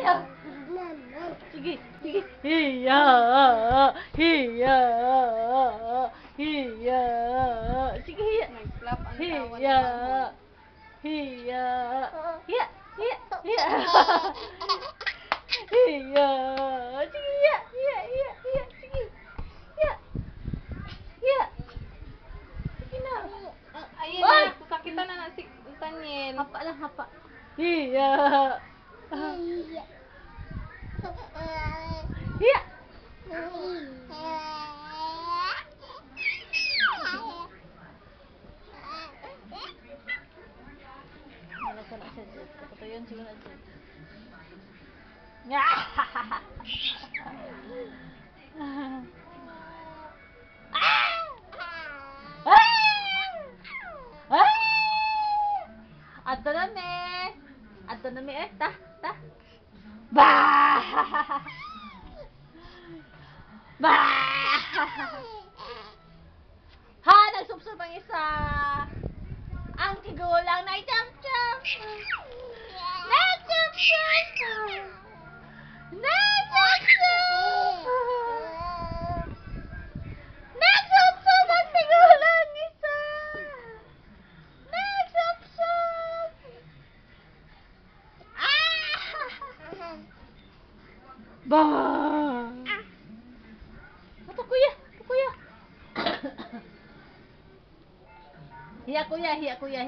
hiya. Sige, sige. Hiya. Hiya. Hiya. Sige, hiya. Nag-flap ang tawa Hiya. naman. Hiya. Hiya. Hiya. Hiya. Hiya. Sige, hiya. Hiya. Hiya. Hiya. Sige. Hiya. Hiya. Sige na. Ayan Oy! na, sakitan na si Tanyel. Hapa lang, hapa. Hiya. Hiya. Wala ka na siya dyan. Kapatayon siguro na dyan. Ato na me. Ato na me ta. Bah! Bah! Ha, nagsupsup ang isa. Ang tigulang na jump. Na-jump. Nagsupsup ang tigulang isa. Nagsupsup. Bah! Ito kuya. Hiya kuya. Ya kuya.